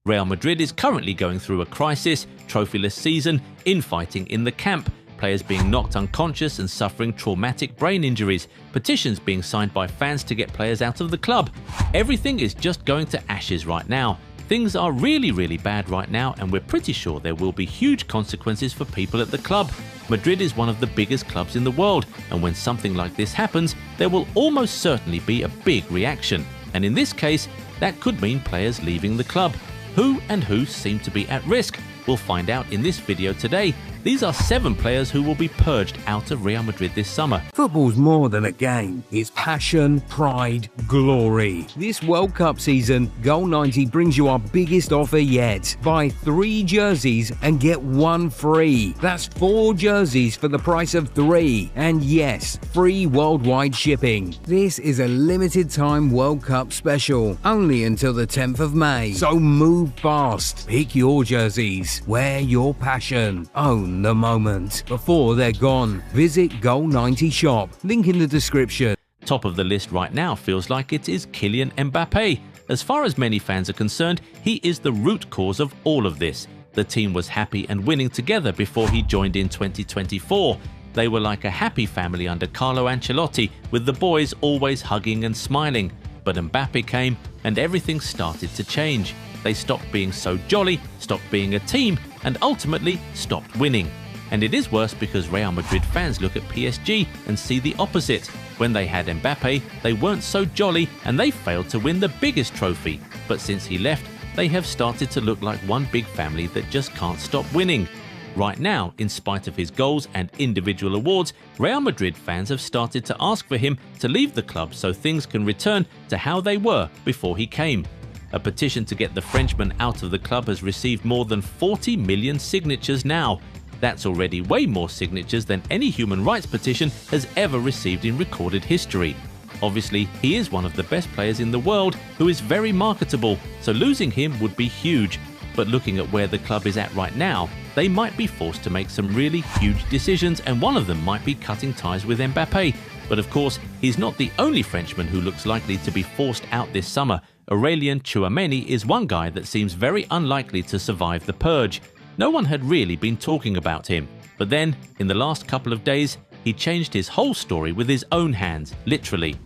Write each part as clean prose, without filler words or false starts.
Real Madrid is currently going through a crisis, trophyless season, infighting in the camp, players being knocked unconscious and suffering traumatic brain injuries, petitions being signed by fans to get players out of the club. Everything is just going to ashes right now. Things are really bad right now, and we're pretty sure there will be huge consequences for people at the club. Madrid is one of the biggest clubs in the world, and when something like this happens, there will almost certainly be a big reaction. And in this case, that could mean players leaving the club. Who seem to be at risk? We'll find out in this video today. These are 7 players who will be purged out of Real Madrid this summer. Football's more than a game. It's passion, pride, glory. This World Cup season, Goal90 brings you our biggest offer yet. Buy 3 jerseys and get 1 free. That's 4 jerseys for the price of 3. And yes, free worldwide shipping. This is a limited time World Cup special, only until the 10th of May. So move fast. Pick your jerseys. Wear your passion. Own the moment before they're gone. Visit Goal90 shop, link in the description. Top of the list right now feels like it is Kylian Mbappe. As far as many fans are concerned, he is the root cause of all of this. The team was happy and winning together before he joined in 2024. They were like a happy family under Carlo Ancelotti, with the boys always hugging and smiling. But Mbappe came and everything started to change. They stopped being so jolly, stopped being a team, and ultimately stopped winning. And it is worse because Real Madrid fans look at PSG and see the opposite. When they had Mbappe, they weren't so jolly and they failed to win the biggest trophy. But since he left, they have started to look like one big family that just can't stop winning. Right now, in spite of his goals and individual awards, Real Madrid fans have started to ask for him to leave the club so things can return to how they were before he came. A petition to get the Frenchman out of the club has received more than 40 million signatures now. That's already way more signatures than any human rights petition has ever received in recorded history. Obviously, he is one of the best players in the world who is very marketable, so losing him would be huge. But looking at where the club is at right now, they might be forced to make some really huge decisions, and one of them might be cutting ties with Mbappe. But of course, he's not the only Frenchman who looks likely to be forced out this summer. Aurélien Tchouameni is one guy that seems very unlikely to survive the purge. No one had really been talking about him. But then, in the last couple of days, he changed his whole story with his own hands, literally.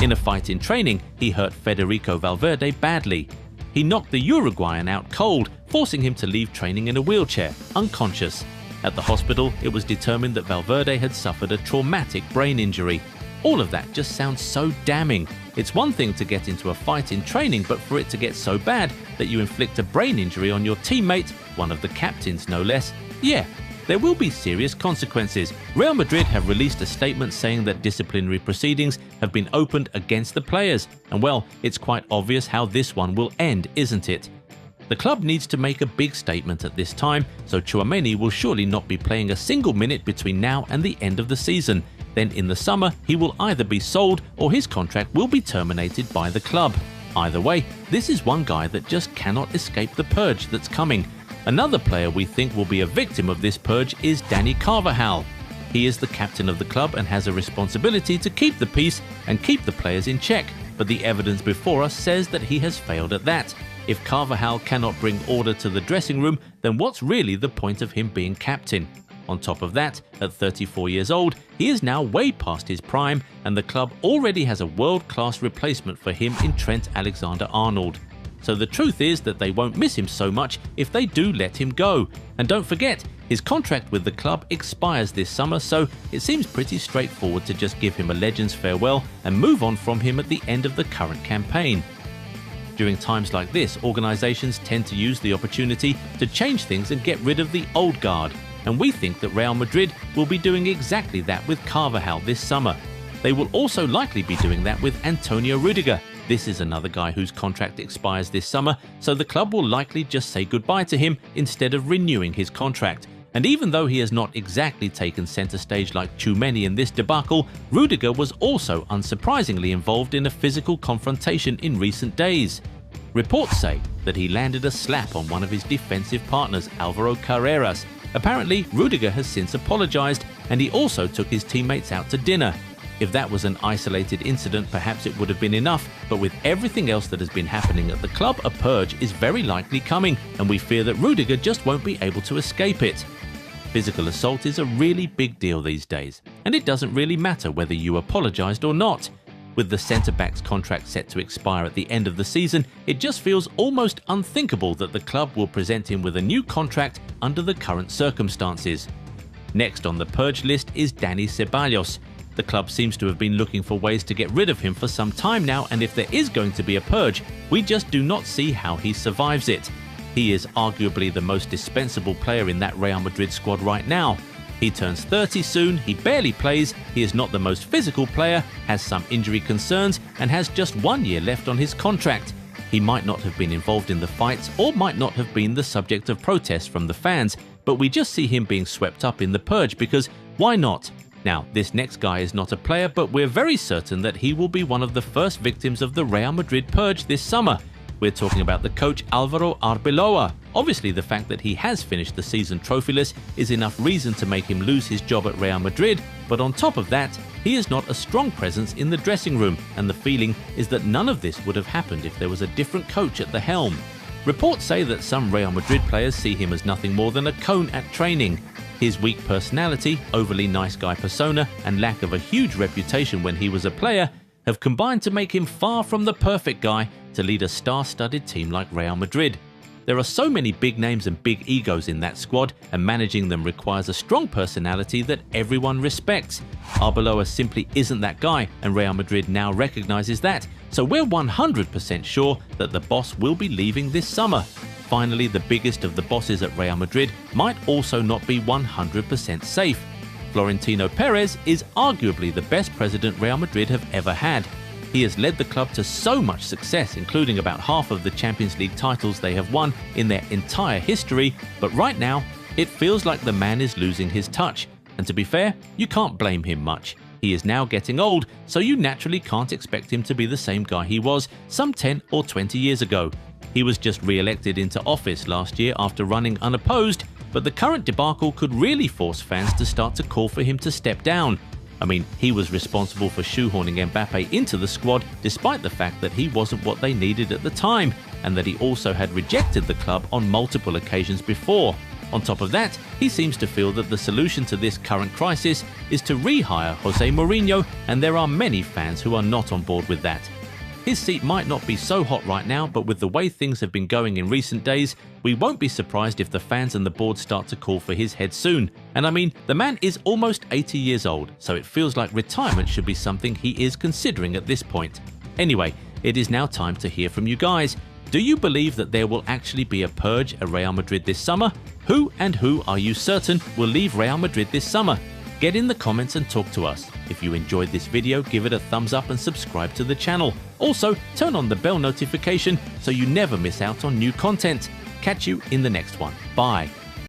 In a fight in training, he hurt Federico Valverde badly. He knocked the Uruguayan out cold, forcing him to leave training in a wheelchair, unconscious. At the hospital, it was determined that Valverde had suffered a traumatic brain injury. All of that just sounds so damning. It's one thing to get into a fight in training, but for it to get so bad that you inflict a brain injury on your teammate, one of the captains no less, yeah, there will be serious consequences. Real Madrid have released a statement saying that disciplinary proceedings have been opened against the players. And well, it's quite obvious how this one will end, isn't it? The club needs to make a big statement at this time, so Tchouameni will surely not be playing a single minute between now and the end of the season. Then in the summer, he will either be sold or his contract will be terminated by the club. Either way, this is one guy that just cannot escape the purge that's coming. Another player we think will be a victim of this purge is Dani Carvajal. He is the captain of the club and has a responsibility to keep the peace and keep the players in check, but the evidence before us says that he has failed at that. If Carvajal cannot bring order to the dressing room, then what's really the point of him being captain? On top of that, at 34 years old, he is now way past his prime, and the club already has a world-class replacement for him in Trent Alexander-Arnold. So the truth is that they won't miss him so much if they do let him go. And don't forget, his contract with the club expires this summer, so it seems pretty straightforward to just give him a Legends farewell and move on from him at the end of the current campaign. During times like this, organizations tend to use the opportunity to change things and get rid of the old guard. And we think that Real Madrid will be doing exactly that with Carvajal this summer. They will also likely be doing that with Antonio Rudiger. This is another guy whose contract expires this summer, so the club will likely just say goodbye to him instead of renewing his contract. And even though he has not exactly taken center stage like Tchouameni in this debacle, Rudiger was also unsurprisingly involved in a physical confrontation in recent days. Reports say that he landed a slap on one of his defensive partners, Alvaro Carreras. Apparently, Rudiger has since apologized, and he also took his teammates out to dinner. If that was an isolated incident, perhaps it would have been enough, but with everything else that has been happening at the club, a purge is very likely coming, and we fear that Rudiger just won't be able to escape it. Physical assault is a really big deal these days, and it doesn't really matter whether you apologized or not. With the centre-back's contract set to expire at the end of the season, it just feels almost unthinkable that the club will present him with a new contract under the current circumstances. Next on the purge list is Dani Ceballos. The club seems to have been looking for ways to get rid of him for some time now, and if there is going to be a purge, we just do not see how he survives it. He is arguably the most dispensable player in that Real Madrid squad right now. He turns 30 soon, he barely plays, he is not the most physical player, has some injury concerns, and has just 1 year left on his contract. He might not have been involved in the fights or might not have been the subject of protests from the fans, but we just see him being swept up in the purge because why not? Now, this next guy is not a player, but we're very certain that he will be one of the first victims of the Real Madrid purge this summer. We're talking about the coach Álvaro Arbeloa. Obviously, the fact that he has finished the season trophyless is enough reason to make him lose his job at Real Madrid, but on top of that, he is not a strong presence in the dressing room, and the feeling is that none of this would have happened if there was a different coach at the helm. Reports say that some Real Madrid players see him as nothing more than a cone at training. His weak personality, overly nice guy persona, and lack of a huge reputation when he was a player have combined to make him far from the perfect guy to lead a star-studded team like Real Madrid. There are so many big names and big egos in that squad, and managing them requires a strong personality that everyone respects. Arbeloa simply isn't that guy, and Real Madrid now recognizes that, so we're 100% sure that the boss will be leaving this summer. Finally, the biggest of the bosses at Real Madrid might also not be 100% safe. Florentino Perez is arguably the best president Real Madrid have ever had. He has led the club to so much success, including about half of the Champions League titles they have won in their entire history, but right now, it feels like the man is losing his touch. And to be fair, you can't blame him much. He is now getting old, so you naturally can't expect him to be the same guy he was some 10 or 20 years ago. He was just re-elected into office last year after running unopposed, but the current debacle could really force fans to start to call for him to step down. I mean, he was responsible for shoehorning Mbappe into the squad despite the fact that he wasn't what they needed at the time, and that he also had rejected the club on multiple occasions before. On top of that, he seems to feel that the solution to this current crisis is to rehire Jose Mourinho, and there are many fans who are not on board with that. His seat might not be so hot right now, but with the way things have been going in recent days, we won't be surprised if the fans and the board start to call for his head soon. And I mean, the man is almost 80 years old, so it feels like retirement should be something he is considering at this point. Anyway, it is now time to hear from you guys. Do you believe that there will actually be a purge at Real Madrid this summer? Who are you certain will leave Real Madrid this summer? Get in the comments and talk to us. If you enjoyed this video, give it a thumbs up and subscribe to the channel. Also, turn on the bell notification so you never miss out on new content. Catch you in the next one. Bye.